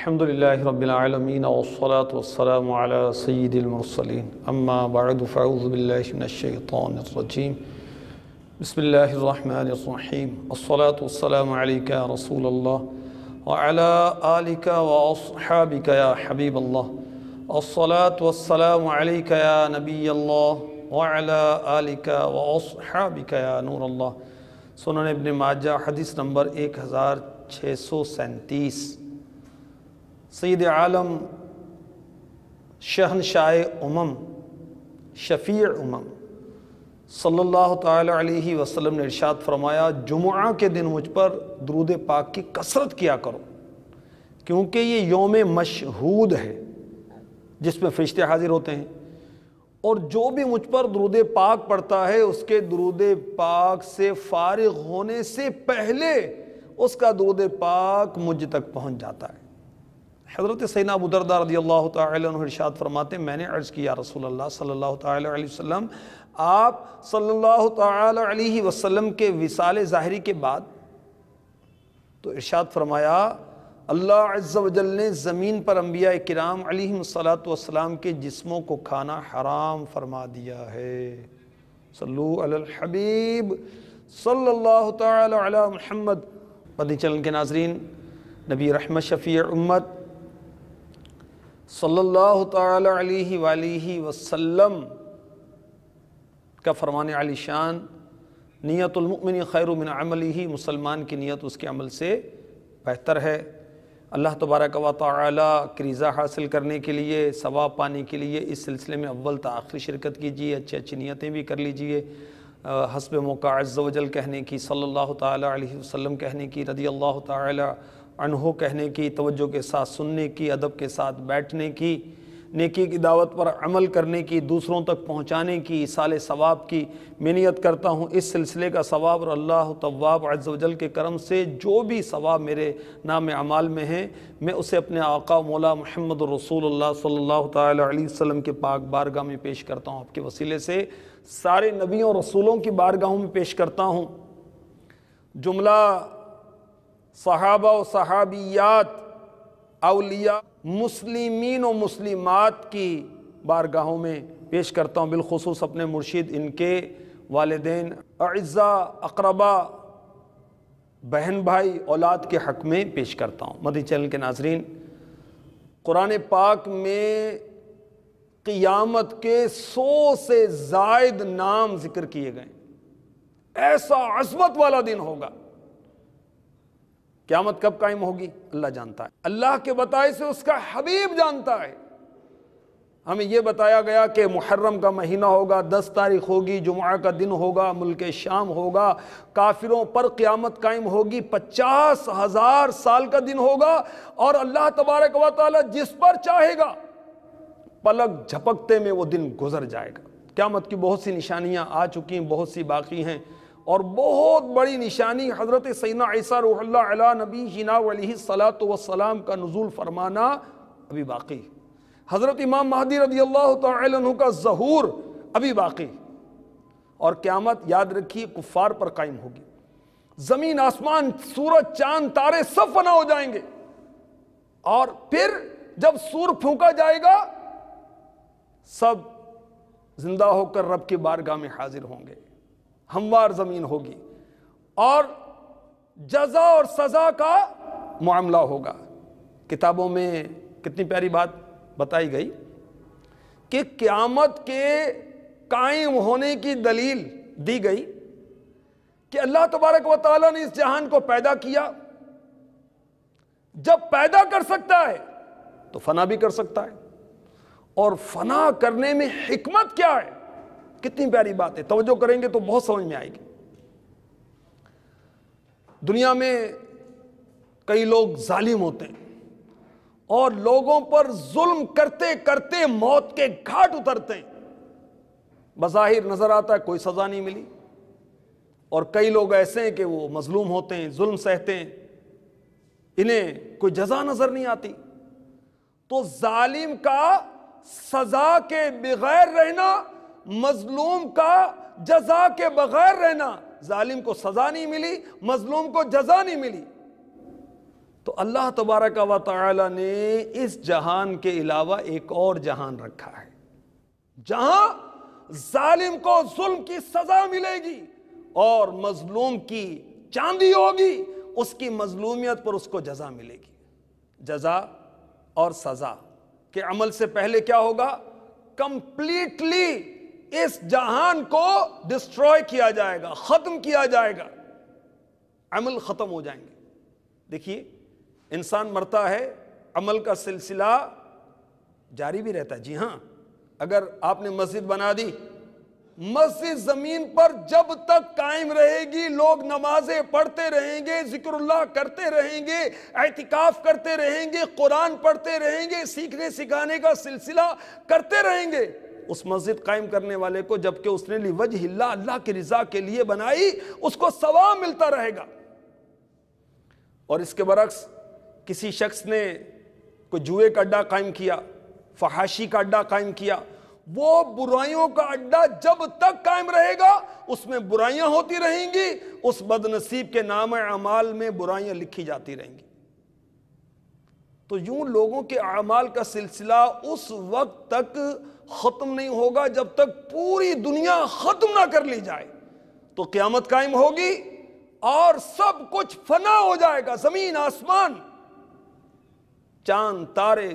الحمد لله رب العالمين والصلاة والسلام على سيد المرسلين أما بعد فأعوذ بالله من الشيطان الرجيم بسم الله الرحمن الرحيم الصلاة والسلام عليك يا رسول الله وعلى آلك وأصحابك يا حبيب الله الصلاة والسلام عليك يا نبي الله وعلى آلك وأصحابك يا نور الله سنن ابن ماجہ حدیث نمبر 1637 سید عالم شہنشاہ امم شفیع امم صلی اللہ تعالی علیہ وسلم نے ارشاد فرمایا، جمعہ کے دن مجھ پر درود پاک کی کثرت کیا کرو، کیونکہ یہ یوم مشہود ہے جس میں فرشتے حاضر ہوتے ہیں، اور جو بھی مجھ پر درود پاک پڑھتا ہے اس کے درود پاک سے فارغ ہونے سے پہلے اس کا درود پاک مجھ تک پہنچ جاتا ہے۔ حضرت سیدنا ابو درداء رضی اللہ تعالی عنہ ارشاد فرماتے ہیں، میں نے عرض کیا رسول اللہ صلی اللہ تعالی علیہ وسلم، آپ صلی اللہ تعالی علیہ وسلم کے وصال ظاہری کے بعد تو ارشاد فرمایا، اللہ عز و جل نے زمین پر انبیاء کرام علیہم السلام کے جسموں کو کھانا حرام فرما دیا ہے۔ صلو علی الحبیب صلی اللہ تعالی علی محمد۔ مدنی چینل کے ناظرین، نبی رحمت شفیع امت صلی اللہ تعالی علیہ وآلہ وسلم کا فرمان علی شان، نیت المؤمن خیر من عملہ، مسلمان کی نیت اس کے عمل سے بہتر ہے۔ اللہ تبارک و تعالی کی رضا حاصل کرنے کے لیے، ثواب پانے کے لیے اس سلسلے میں اول تا آخر شرکت کیجیے، اچھی نیتیں بھی کر لیجئے، حسب موقع عز و جل کہنے کی، صلی اللہ تعالی علیہ وسلم کہنے کی، رضی اللہ تعالی عنہ کہنے کی، توجہ کے ساتھ سننے کی، ادب کے ساتھ بیٹھنے کی، نیکی کی دعوت پر عمل کرنے کی، دوسروں تک پہنچانے کی، ایصال ثواب کی۔ میں نیت کرتا ہوں اس سلسلے کا ثواب، اور اللہ تواب عز و جل کے کرم سے جو بھی ثواب میرے نام اعمال میں ہیں، میں اسے اپنے آقا مولا محمد رسول اللہ صلی اللہ تعالی علیہ وسلم کے پاک بارگاہ میں پیش کرتا ہوں، آپ کے وسیلے سے سارے نبیوں اور رسولوں کی بارگاہوں میں پیش کرتا ہوں۔ جملہ صحابہ و صحابیات، اولیاء، مسلمین و مسلمات کی بارگاہوں میں پیش کرتا ہوں، بالخصوص اپنے مرشد، ان کے والدین، اعزاء، اقربا، بہن بھائی، اولاد کے حق میں پیش کرتا ہوں۔ مدنی چینل کے ناظرین، قرآن پاک میں قیامت کے 100 سے زائد نام ذکر کیے گئے، ایسا عظمت والا دن ہوگا۔ قیامت کب قائم ہوگی اللہ جانتا ہے، اللہ کے بتائے سے اس کا حبیب جانتا ہے۔ ہمیں یہ بتایا گیا کہ محرم کا مہینہ ہوگا، 10 تاریخ ہوگی، جمعہ کا دن ہوگا، ملک شام ہوگا، کافروں پر قیامت قائم ہوگی، 50,000 سال کا دن ہوگا، اور اللہ تبارک و تعالی جس پر چاہے گا پلک جھپکتے میں وہ دن گزر جائے گا۔ قیامت کی بہت سی نشانیاں آ چکی ہیں، بہت سی باقی ہیں، اور بہت بڑی نشانی حضرت سیدنا عیسیٰ روح اللہ علی نبینا علیہ الصلاۃ والسلام کا نزول فرمانا ابھی باقی، حضرت امام مہدی رضی اللہ تعالی عنہ کا ظہور ابھی باقی، اور قیامت یاد رکھیے کفار پر قائم ہوگی۔ زمین آسمان، سورج چاند تارے سب فنا ہو جائیں گے، اور پھر جب سور پھونکا جائے گا سب زندہ ہو کر رب کی بارگاہ میں حاضر ہوں گے، ہموار زمین ہوگی، اور جزا اور سزا کا معاملہ ہوگا۔ کتابوں میں کتنی پیاری بات بتائی گئی کہ قیامت کے قائم ہونے کی دلیل دی گئی کہ اللہ تبارک و تعالیٰ نے اس جہان کو پیدا کیا، جب پیدا کر سکتا ہے تو فنا بھی کر سکتا ہے، اور فنا کرنے میں حکمت کیا ہے، کتنی پیاری بات ہے، توجہ کریں گے تو بہت سمجھ میں آئے گی۔ دنیا میں کئی لوگ ظالم ہوتے ہیں اور لوگوں پر ظلم کرتے کرتے موت کے گھاٹ اترتے ہیں، بظاہر نظر آتا ہے کوئی سزا نہیں ملی، اور کئی لوگ ایسے ہیں کہ وہ مظلوم ہوتے ہیں، ظلم سہتے ہیں، انہیں کوئی جزا نظر نہیں آتی۔ تو ظالم کا سزا کے بغیر رہنا، مظلوم کا جزا کے بغیر رہنا، ظالم کو سزا نہیں ملی، مظلوم کو جزا نہیں ملی، تو اللہ تبارک و تعالی نے اس جہان کے علاوہ ایک اور جہان رکھا ہے جہاں ظالم کو ظلم کی سزا ملے گی اور مظلوم کی چاندی ہوگی، اس کی مظلومیت پر اس کو جزا ملے گی۔ جزا اور سزا کے عمل سے پہلے کیا ہوگا؟ کمپلیٹلی اس جہان کو ڈسٹروائے کیا جائے گا، ختم کیا جائے گا، عمل ختم ہو جائیں گے۔ دیکھیے انسان مرتا ہے، عمل کا سلسلہ جاری بھی رہتا ہے۔ جی ہاں، اگر آپ نے مسجد بنا دی، مسجد زمین پر جب تک قائم رہے گی، لوگ نمازیں پڑھتے رہیں گے، ذکر اللہ کرتے رہیں گے، اعتکاف کرتے رہیں گے، قرآن پڑھتے رہیں گے، سیکھنے سکھانے کا سلسلہ کرتے رہیں گے، اس مسجد قائم کرنے والے کو، جبکہ اس نے لوجہ اللہ، اللہ کی رضا کے لیے بنائی، اس کو ثواب ملتا رہے گا۔ اور اس کے برعکس کسی شخص نے کوئی جوئے کا اڈا قائم کیا، فحاشی کا اڈا قائم کیا، وہ برائیوں کا اڈا جب تک قائم رہے گا اس میں برائیاں ہوتی رہیں گی، اس بد نصیب کے نام اعمال میں برائیاں لکھی جاتی رہیں گی۔ تو یوں لوگوں کے اعمال کا سلسلہ اس وقت تک ختم نہیں ہوگا جب تک پوری دنیا ختم نہ کر لی جائے۔ تو قیامت قائم ہوگی اور سب کچھ فنا ہو جائے گا، زمین آسمان، چاند تارے،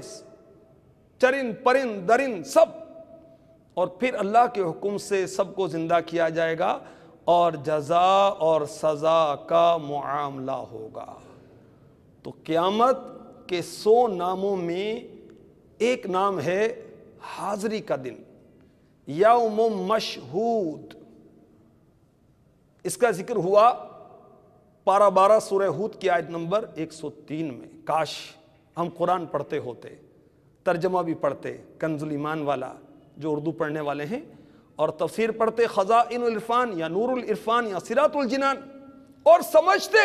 چرند پرند درند سب، اور پھر اللہ کے حکم سے سب کو زندہ کیا جائے گا اور جزا اور سزا کا معاملہ ہوگا۔ تو قیامت کے 100 ناموں میں ایک نام ہے حاضری کا دن، یوم مشہود۔ اس کا ذکر ہوا پارہ 12 سورہ ہود کی آیت نمبر 103 میں۔ کاش ہم قرآن پڑھتے ہوتے، ترجمہ بھی پڑھتے، کنز الایمان والا جو اردو پڑھنے والے ہیں، اور تفسیر پڑھتے خزائن العرفان یا نور العرفان یا صراط الجنان، اور سمجھتے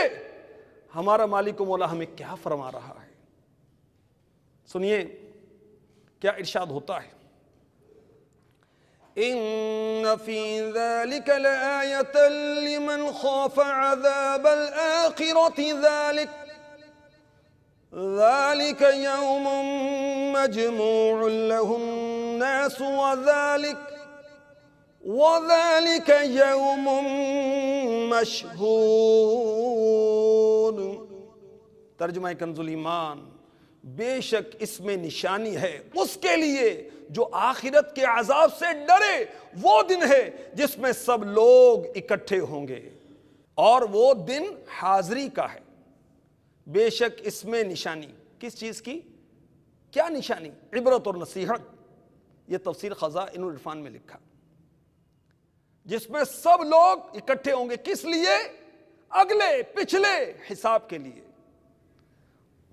ہمارا مالک و مولا ہمیں کیا فرما رہا ہے۔ سنیے کیا ارشاد ہوتا ہے، ان فی ذلک لآیۃ لمن خاف عذاب الآخرۃ ذلك يوم مجموع له الناس وذلك يوم مشهود۔ ترجمہ کنز الایمان، بے شک اس میں نشانی ہے اس کے لیے جو آخرت کے عذاب سے ڈرے، وہ دن ہے جس میں سب لوگ اکٹھے ہوں گے، اور وہ دن حاضری کا ہے۔ بے شک اس میں نشانی، کس چیز کی؟ کیا نشانی؟ عبرت اور نصیحت۔ یہ تفسیر خزائن العرفان میں لکھا، جس میں سب لوگ اکٹھے ہوں گے، کس لیے؟ اگلے پچھلے حساب کے لیے۔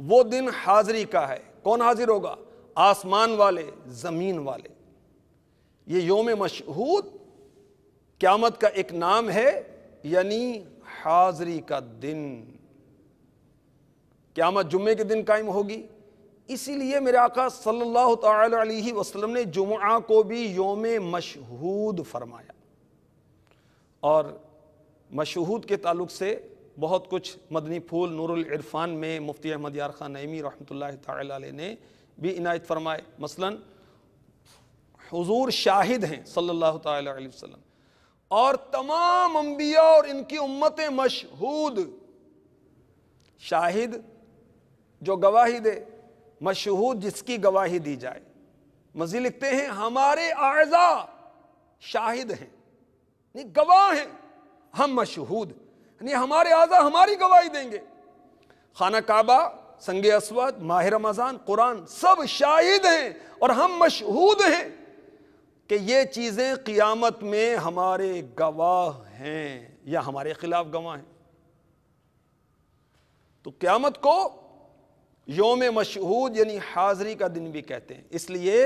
وہ دن حاضری کا ہے۔ کون حاضر ہوگا؟ آسمان والے، زمین والے۔ یہ یوم مشہود قیامت کا ایک نام ہے، یعنی حاضری کا دن۔ قیامت جمعے کے دن قائم ہوگی، اسی لیے میرے آقا صلی اللہ تعالی علیہ وسلم نے جمعہ کو بھی یوم مشہود فرمایا۔ اور مشہود کے تعلق سے بہت کچھ مدنی پھول نور العرفان میں مفتی احمد یار خان نعیمی رحمۃ اللہ تعالی علیہ نے بھی عنایت فرمائے۔ مثلا حضور شاہد ہیں صلی اللہ تعالی علیہ وسلم، اور تمام انبیاء اور ان کی امتیں مشہود۔ شاہد جو گواہی دے، مشہود جس کی گواہی دی جائے۔ مزید لکھتے ہیں ہمارے اعضاء شاہد ہیں، یعنی گواہ ہیں، ہم مشہود، یعنی ہمارے اعضاء ہماری گواہی دیں گے۔ خانہ کعبہ، سنگ اسود، ماہ رمضان، قرآن، سب شاہد ہیں اور ہم مشہود ہیں کہ یہ چیزیں قیامت میں ہمارے گواہ ہیں یا ہمارے خلاف گواہ ہیں۔ تو قیامت کو یوم مشہود یعنی حاضری کا دن بھی کہتے ہیں، اس لیے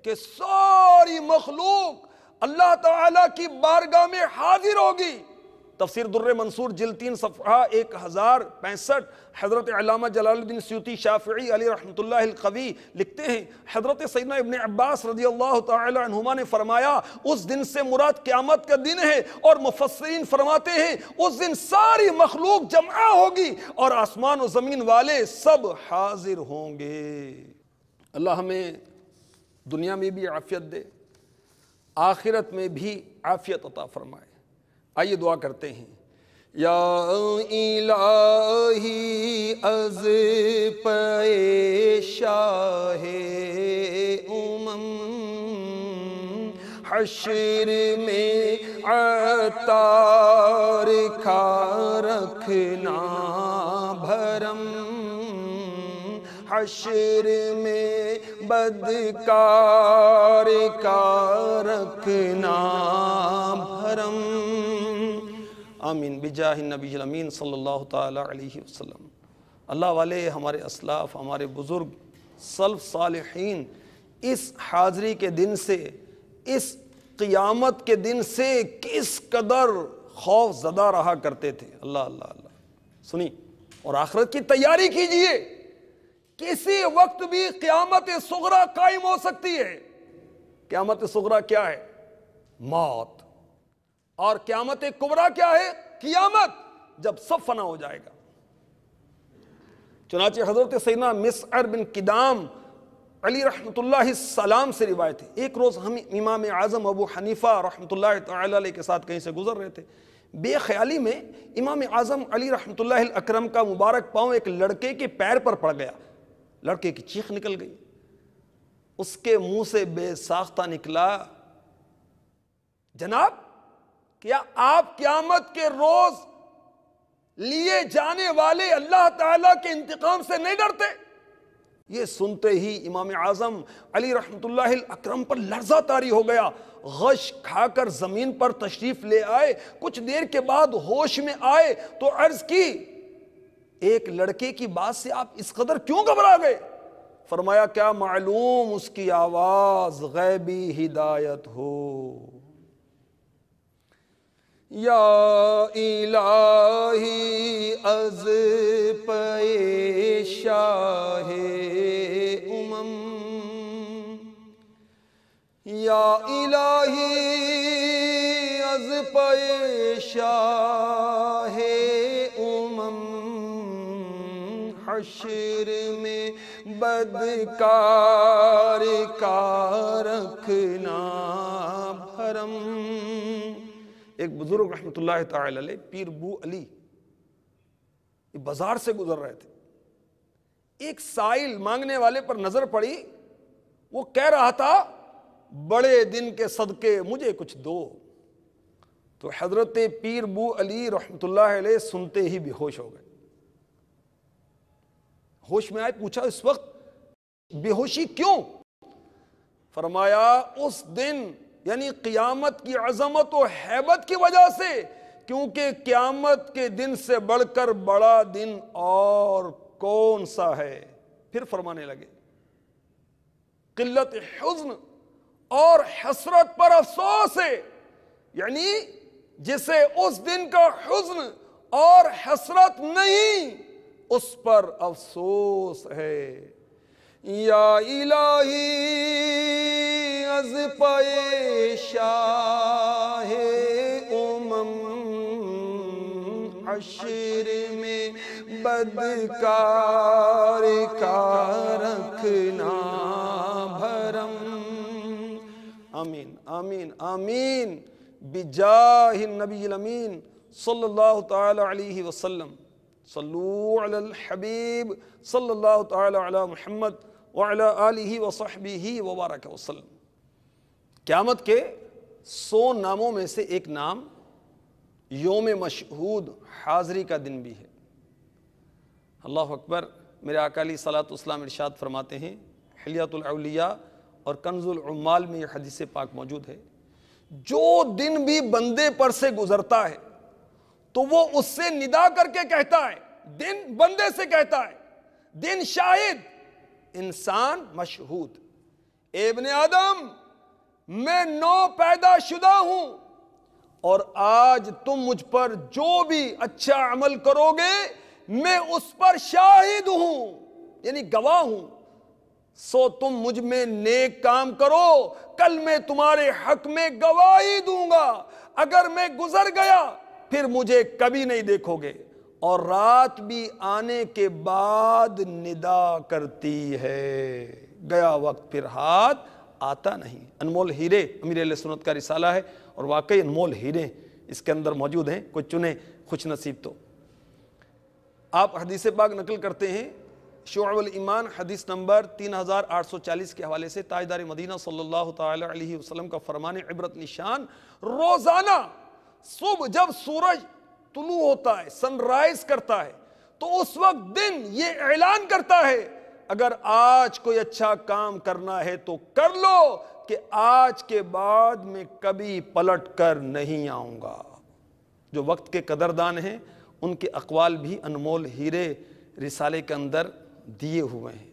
کہ ساری مخلوق اللہ تعالیٰ کی بارگاہ میں حاضر ہوگی، تفسیر در منصور جلد 3 صفحہ 1065، حضرت علامہ جلال الدین سیوطی شافعی علی رحمۃ اللہ القوی لکھتے ہیں، حضرت سیدنا ابن عباس رضی اللہ تعالی عنہما نے فرمایا اس دن سے مراد قیامت کا دن ہے، اور مفسرین فرماتے ہیں اس دن ساری مخلوق جمع ہوگی اور آسمان و زمین والے سب حاضر ہوں گے۔ اللہ ہمیں دنیا میں بھی عافیت دے، آخرت میں بھی عافیت عطا فرمائے۔ آئیے دعا کرتے ہیں۔ یا الہی از پے شاہ امم حشر میں عطار کا رکھنا بھرم، حشر میں بدکار کا رکھنا بھرم۔ آمین بجاہ النبی الامین صلی اللہ تعالی علیہ وسلم۔ اللہ والے، ہمارے اسلاف، ہمارے بزرگ، سلف صالحین اس حاضری کے دن سے، اس قیامت کے دن سے کس قدر خوف زدہ رہا کرتے تھے۔ اللہ اللہ اللہ سنی، اور آخرت کی تیاری کیجئے، کسی وقت بھی قیامت صغریٰ قائم ہو سکتی ہے۔ قیامت صغریٰ کیا ہے؟ موت۔ اور قیامت کبریٰ کیا ہے؟ قیامت، جب سب فنا ہو جائے گا۔ چنانچہ حضرت سیدنا مسعر بن کدام علی رحمۃ اللہ السلام سے روایت ہے، ایک روز ہم امام اعظم ابو حنیفہ رحمۃ اللہ تعالی علیہ کے ساتھ کہیں سے گزر رہے تھے، بے خیالی میں امام اعظم علی رحمۃ اللہ الاکرم کا مبارک پاؤں ایک لڑکے کے پیر پر پڑ گیا، لڑکے کی چیخ نکل گئی، اس کے منہ سے بے ساختہ نکلا، جناب کیا آپ قیامت کے روز لیے جانے والے اللہ تعالیٰ کے انتقام سے نہیں ڈرتے؟ یہ سنتے ہی امام اعظم علی رحمۃ اللہ الاکرم پر لرزہ طاری ہو گیا، غش کھا کر زمین پر تشریف لے آئے، کچھ دیر کے بعد ہوش میں آئے تو عرض کی، ایک لڑکے کی بات سے آپ اس قدر کیوں گھبرا گئے؟ فرمایا کیا معلوم اس کی آواز غیبی ہدایت ہو۔ یا الہی از پے شاہ امم، یا الہی از پے شاہ امم، حشر میں بدکار کا رکھنا بھرم۔ ایک بزرگ رحمۃ اللہ تعالی علیہ پیر بو علی بازار سے گزر رہے تھے، ایک سائل مانگنے والے پر نظر پڑی، وہ کہہ رہا تھا بڑے دن کے صدقے مجھے کچھ دو، تو حضرت پیر بو علی رحمۃ اللہ علیہ سنتے ہی بے ہوش ہو گئے۔ ہوش میں آئے، پوچھا اس وقت بے ہوشی کیوں؟ فرمایا اس دن یعنی قیامت کی عظمت و ہیبت کی وجہ سے، کیونکہ قیامت کے دن سے بڑھ کر بڑا دن اور کون سا ہے؟ پھر فرمانے لگے قلت حزن اور حسرت پر افسوس ہے، یعنی جسے اس دن کا حزن اور حسرت نہیں اس پر افسوس ہے۔ یا الہی از پے شاہ امم، حشر میں بدکار کا رکھنا بھرم۔ آمین آمین آمین بجاہ النبی الامین صلی اللہ تعالی علیہ وسلم۔ صلو علی الحبیب صلی اللہ تعالی علی محمد وعلی آلہ وصحبہ وبارک وسلم۔ قیامت کے 100 ناموں میں سے ایک نام یوم مشہود، حاضری کا دن بھی ہے۔ اللہ اکبر۔ میرے آقا علیہ الصلوۃ والسلام ارشاد فرماتے ہیں، حلیۃ الاولیاء اور کنز العمال میں یہ حدیث پاک موجود ہے، جو دن بھی بندے پر سے گزرتا ہے تو وہ اس سے ندا کر کے کہتا ہے، دن بندے سے کہتا ہے، دن شاہد، انسان مشہود، اے ابن آدم میں نو پیدا شدہ ہوں اور آج تم مجھ پر جو بھی اچھا عمل کرو گے میں اس پر شاہد ہوں، یعنی گواہ ہوں، سو تم مجھ میں نیک کام کرو، کل میں تمہارے حق میں گواہی دوں گا، اگر میں گزر گیا پھر مجھے کبھی نہیں دیکھو گے۔ اور رات بھی آنے کے بعد ندا کرتی ہے، گیا وقت پھر ہاتھ آتا نہیں۔ انمول ہیرے امیر اہل سنت کا رسالہ ہے، اور واقعی انمول ہیرے اس کے اندر موجود ہیں، کوئی چنے خوش نصیب تو۔ آپ حدیث پاک نقل کرتے ہیں، شعب الایمان حدیث نمبر 3840 کے حوالے سے، تاجدار مدینہ صلی اللہ تعالی علیہ وسلم کا فرمان عبرت نشان، روزانہ صبح جب سورج طلوع ہوتا ہے، سن رائز کرتا ہے، تو اس وقت دن یہ اعلان کرتا ہے اگر آج کوئی اچھا کام کرنا ہے تو کر لو، کہ آج کے بعد میں کبھی پلٹ کر نہیں آؤں گا۔ جو وقت کے قدردان ہیں ان کے اقوال بھی انمول ہیرے رسالے کے اندر دیے ہوئے ہیں۔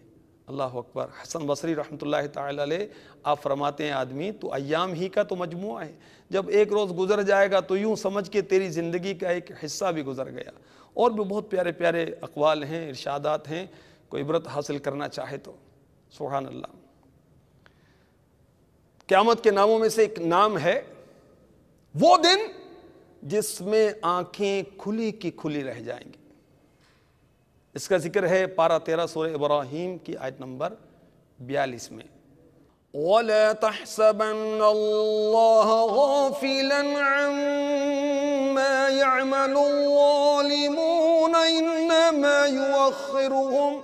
اللہ اکبر۔ حسن بصری رحمۃ اللہ تعالی علیہ آپ فرماتے ہیں آدمی تو ایام ہی کا تو مجموعہ ہے، جب ایک روز گزر جائے گا تو یوں سمجھ کے تیری زندگی کا ایک حصہ بھی گزر گیا۔ اور بھی بہت پیارے پیارے اقوال ہیں، ارشادات ہیں، کوئی عبرت حاصل کرنا چاہے تو۔ سبحان اللہ۔ قیامت کے ناموں میں سے ایک نام ہے وہ دن جس میں آنکھیں کھلی کی کھلی رہ جائیں گی۔ اس کا ذکر ہے پارہ 13 سورہ ابراہیم کی آیت نمبر 42 میں۔ وَلَا تَحْسَبَنَّ اللَّهَ غَافِلًا عَمَّا يَعْمَلُ الظَّالِمُونَ إِنَّمَا يُؤَخِّرُهُمْ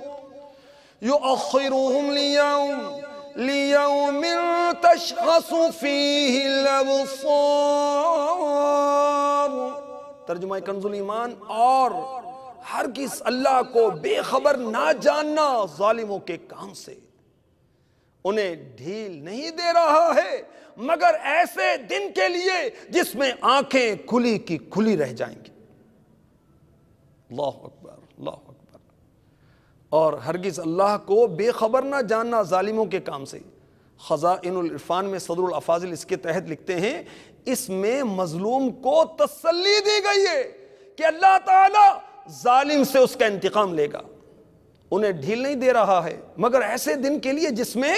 لِيَوْمٍ تَشْخَصُ فِيهِ الْأَبْصَارُ۔ ترجمہ کنز الایمان، اور ہرگز اللہ کو بے خبر نہ جاننا ظالموں کے کام سے، انہیں ڈھیل نہیں دے رہا ہے مگر ایسے دن کے لیے جس میں آنکھیں کھلی کی کھلی رہ جائیں گی۔ اللہ اکبر، اللہ اکبر۔ اور ہرگز اللہ کو بے خبر نہ جاننا ظالموں کے کام سے۔ خزائن العرفان میں صدر الافاضل اس کے تحت لکھتے ہیں، اس میں مظلوم کو تسلی دی گئی ہے کہ اللہ تعالی ظالم سے اس کا انتقام لے گا، انہیں ڈھیل نہیں دے رہا ہے مگر ایسے دن کے لیے جس میں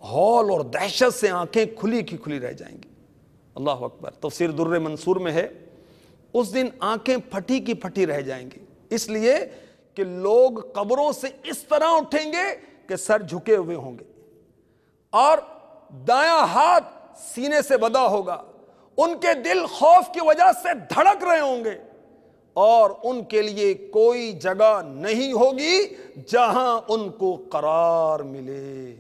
ہول اور دہشت سے آنکھیں کھلی کی کھلی رہ جائیں گی۔ اللہ اکبر۔ تفسیر در منصور میں ہے، اس دن آنکھیں پھٹی کی پھٹی رہ جائیں گی، اس لیے کہ لوگ قبروں سے اس طرح اٹھیں گے کہ سر جھکے ہوئے ہوں گے، اور دایاں ہاتھ سینے سے بندھا ہوگا، ان کے دل خوف کی وجہ سے دھڑک رہے ہوں گے، اور ان کے لیے کوئی جگہ نہیں ہوگی جہاں ان کو قرار ملے۔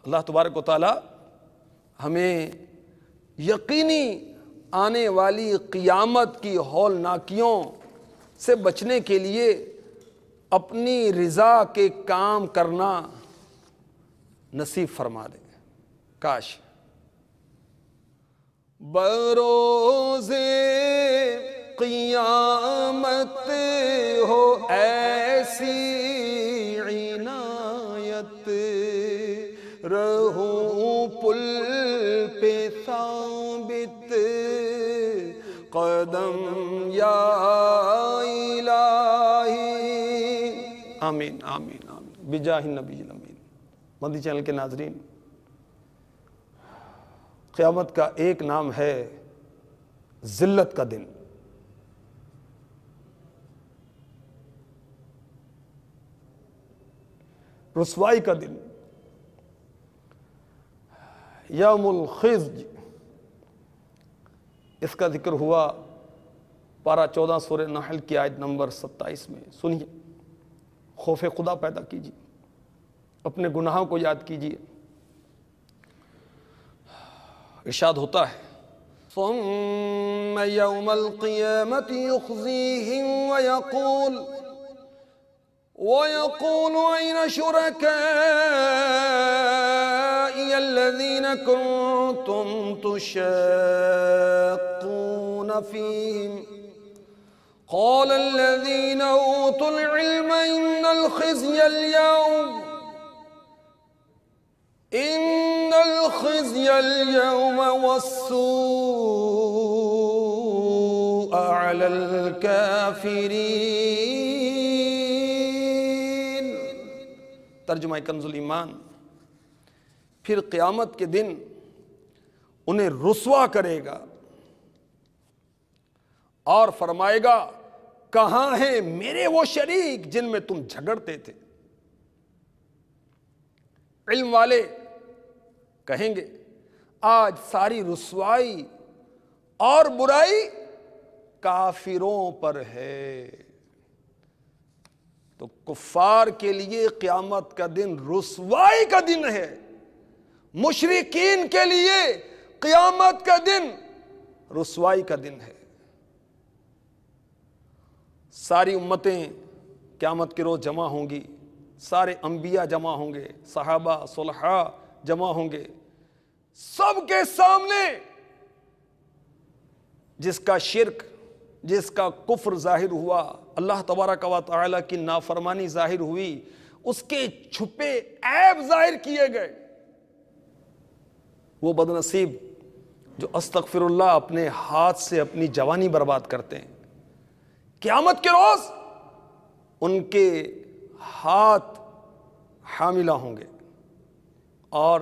اللہ تبارک و تعالی ہمیں یقینی آنے والی قیامت کی ہولناکیوں سے بچنے کے لیے اپنی رضا کے کام کرنا نصیب فرما دے۔ کاش بروز قیامت ہو ایسی عنایت، رہوں پل پہ ثابت قدم یا الہی۔ آمین آمین آمین بجاہ النبی الامین۔ مدنی چینل کے ناظرین، قیامت کا ایک نام ہے ذلت کا دن۔ رسوائی کا دن، یوم الخزي، اس کا ذکر ہوا پارہ 14 سورہ نحل کی آیت نمبر 27 میں۔ سنیے، خوف خدا پیدا کیجیے، اپنے گناہوں کو یاد کیجیے۔ ارشاد ہوتا ہے، ثم يوم القيامة يخزيهم ويقول أين شركائي الذين كنتم تشاقون فيهم قال الذين أوتوا العلم إن الخزي اليوم الخزي اليوم والسوء على الكافرين۔ ترجمہ کنز الایمان، پھر قیامت کے دن انہیں رسوا کرے گا اور فرمائے گا کہاں ہیں میرے وہ شریک جن میں تم جھگڑتے تھے۔ علم والے کہیں گے آج ساری رسوائی اور برائی کافروں پر ہے۔ تو کفار کے لیے قیامت کا دن رسوائی کا دن ہے، مشرکین کے لیے قیامت کا دن رسوائی کا دن ہے۔ ساری امتیں قیامت کے روز جمع ہوں گی، سارے انبیاء جمع ہوں گے، صحابہ صلحاء جمع ہوں گے، سب کے سامنے جس کا شرک، جس کا کفر ظاہر ہوا، اللہ تبارک و تعالی کی نافرمانی ظاہر ہوئی، اس کے چھپے عیب ظاہر کیے گئے۔ وہ بدنصیب جو استغفر اللہ اپنے ہاتھ سے اپنی جوانی برباد کرتے ہیں، قیامت کے روز ان کے ہاتھ حاملہ ہوں گے، اور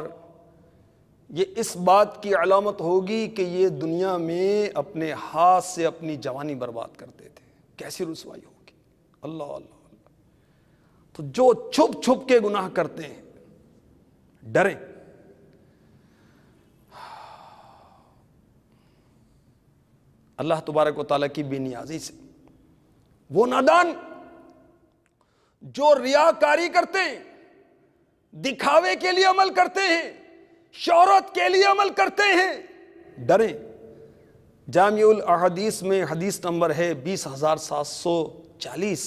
یہ اس بات کی علامت ہوگی کہ یہ دنیا میں اپنے ہاتھ سے اپنی جوانی برباد کرتے تھے۔ کیسی رسوائی ہوگی، اللہ اللہ اللہ۔ تو جو چھپ چھپ کے گناہ کرتے ہیں ڈریں، اللہ تبارک و تعالیٰ کی بے نیازی سے۔ وہ نادان جو ریاکاری کرتے ہیں، دکھاوے کے لیے عمل کرتے ہیں، شہرت کے لیے عمل کرتے ہیں، ڈریں۔ جامع الاحادیث میں حدیث نمبر ہے 20,740۔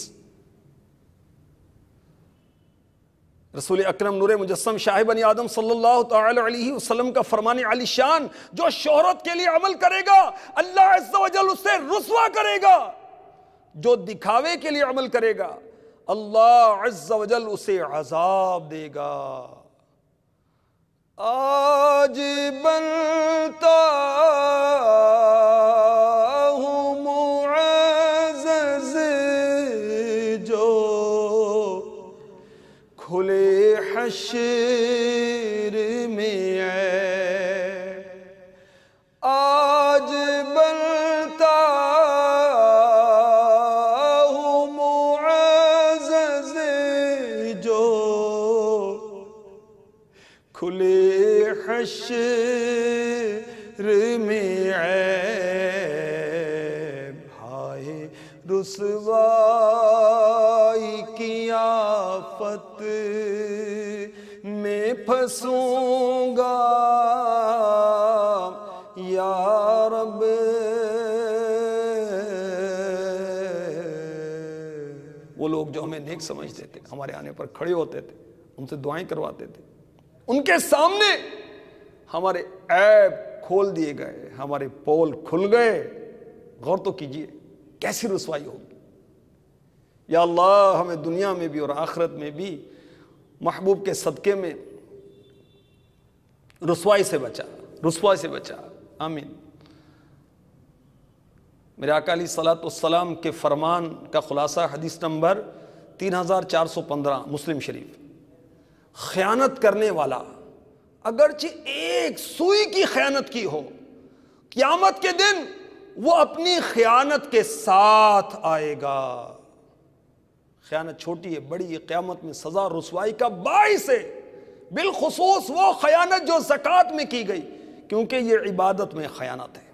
رسول اکرم نور مجسم شاہ بنی آدم صلی اللہ تعالی علیہ وسلم کا فرمان علی شان، جو شہرت کے لیے عمل کرے گا اللہ عز و جل اسے رسوا کرے گا، جو دکھاوے کے لیے عمل کرے گا اللہ عز و جل اسے عذاب دے گا۔ آج بنتا ہوں معزز جو کھلے حشر میں ہے، آج بنتا ہوں معزز جو کھلے حشر میں عیب، ہائے رسوائی کی آفت میں پھنسوں گا یا رب۔ وہ لوگ جو ہمیں نیک سمجھتے تھے، ہمارے آنے پر کھڑے ہوتے تھے، ان سے دعائیں کرواتے تھے، ان کے سامنے ہمارے عیب کھول دیے گئے، ہمارے پول کھل گئے۔ غور تو کیجئے کیسی رسوائی ہوگی۔ یا اللہ ہمیں دنیا میں بھی اور آخرت میں بھی محبوب کے صدقے میں رسوائی سے بچا، رسوائی سے بچا، آمین۔ میرے آقا علیہ الصلوۃ والسلام کے فرمان کا خلاصہ حدیث نمبر 3415 مسلم شریف۔ خیانت کرنے والا اگرچہ ایک سوئی کی خیانت کی ہو، قیامت کے دن وہ اپنی خیانت کے ساتھ آئے گا۔ خیانت چھوٹی ہے بڑی ہے، قیامت میں سزا رسوائی کا باعث ہے، بالخصوص وہ خیانت جو زکوٰۃ میں کی گئی، کیونکہ یہ عبادت میں خیانت ہے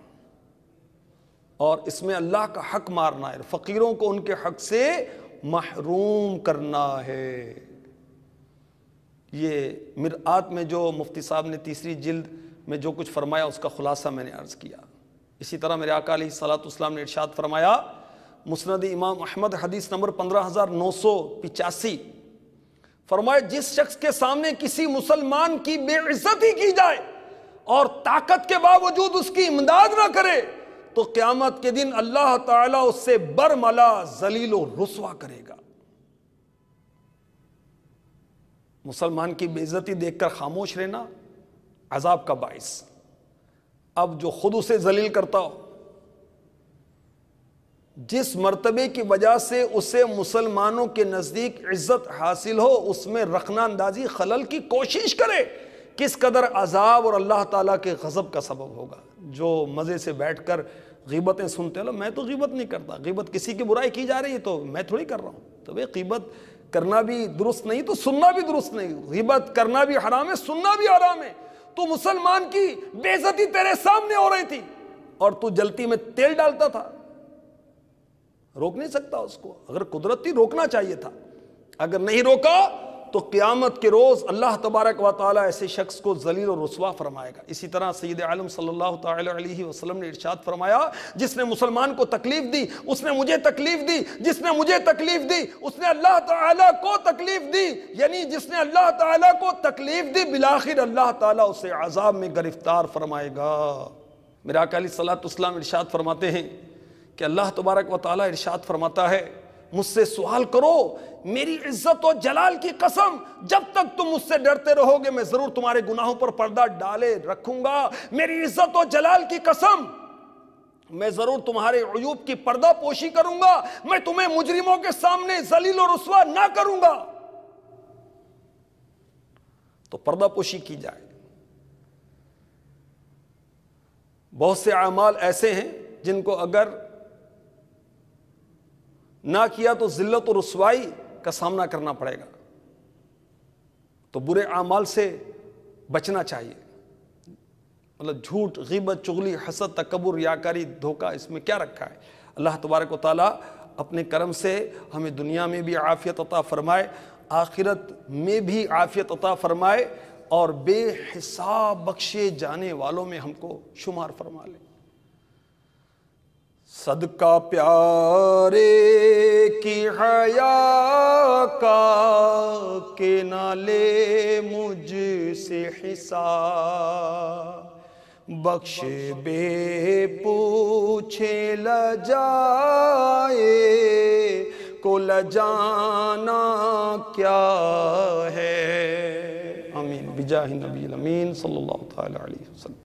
اور اس میں اللہ کا حق مارنا ہے، فقیروں کو ان کے حق سے محروم کرنا ہے۔ یہ مرآت میں جو مفتی صاحب نے تیسری جلد میں جو کچھ فرمایا اس کا خلاصہ میں نے عرض کیا۔ اسی طرح میرے آقا علیہ الصلوۃ والسلام نے ارشاد فرمایا، مسند امام احمد حدیث نمبر 15985، فرمایا جس شخص کے سامنے کسی مسلمان کی بے عزتی کی جائے اور طاقت کے باوجود اس کی امداد نہ کرے تو قیامت کے دن اللہ تعالیٰ اس سے برملا ذلیل و رسوا کرے گا۔ مسلمان کی بے عزتی دیکھ کر خاموش رہنا عذاب کا باعث. اب جو خود اسے ذلیل کرتا ہو، جس مرتبے کی وجہ سے اسے مسلمانوں کے نزدیک عزت حاصل ہو، اس میں رخنہ اندازی خلل کی کوشش کرے، کس قدر عذاب اور اللہ تعالیٰ کے غضب کا سبب ہوگا. جو مزے سے بیٹھ کر غیبتیں سنتے ہیں، میں تو غیبت نہیں کرتا، غیبت کسی کی برائی کی جا رہی ہے تو میں تھوڑی کر رہا ہوں. تو بھئی غیبت کرنا بھی درست نہیں تو سننا بھی درست نہیں. غیبت کرنا بھی حرام ہے، سننا بھی حرام ہے. تو مسلمان کی بے عزتی تیرے سامنے ہو رہی تھی اور تو جلتی میں تیل ڈالتا تھا. روک نہیں سکتا اس کو. اگر قدرت تھی روکنا چاہیے تھا. اگر نہیں روکا تو قیامت کے روز اللہ تبارک و تعالیٰ ایسے شخص کو ذلیل و رسوا فرمائے گا. اسی طرح سید عالم صلی اللہ تعالی علیہ وسلم نے ارشاد فرمایا، جس نے مسلمان کو تکلیف دی اس نے مجھے تکلیف دی، جس نے مجھے تکلیف دی اس نے اللہ تعالیٰ کو تکلیف دی. یعنی جس نے اللہ تعالیٰ کو تکلیف دی بالآخر اللہ تعالیٰ اسے عذاب میں گرفتار فرمائے گا. میرے آقا علیہ الصلوۃ والسلام ارشاد فرماتے ہیں کہ اللہ تبارک و تعالیٰ ارشاد فرماتا ہے، مجھ سے سوال کرو، میری عزت و جلال کی قسم، جب تک تم مجھ سے ڈرتے رہو گے میں ضرور تمہارے گناہوں پر پردہ ڈالے رکھوں گا. میری عزت و جلال کی قسم، میں ضرور تمہارے عیوب کی پردہ پوشی کروں گا. میں تمہیں مجرموں کے سامنے ذلیل و رسوا نہ کروں گا. تو پردہ پوشی کی جائے. بہت سے اعمال ایسے ہیں جن کو اگر نہ کیا تو ذلت و رسوائی کا سامنا کرنا پڑے گا. تو برے اعمال سے بچنا چاہیے. مطلب جھوٹ، غیبت، چغلی، حسد، تکبر، ریاکاری، دھوکہ، اس میں کیا رکھا ہے؟ اللہ تبارک و تعالیٰ اپنے کرم سے ہمیں دنیا میں بھی عافیت عطا فرمائے، آخرت میں بھی عافیت عطا فرمائے اور بے حساب بخشے جانے والوں میں ہم کو شمار فرما لے. صدقہ پیارے کی حیا کا کہ نہ لے مجھ سے حساب، بخشے بے پوچھے لجائے کو لجانا کیا ہے. آمین بجاہ نبی الامین صلی اللہ تعالی علیہ وسلم.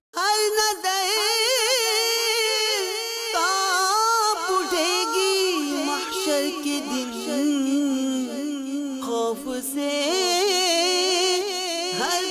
کے دن خوف سے ہر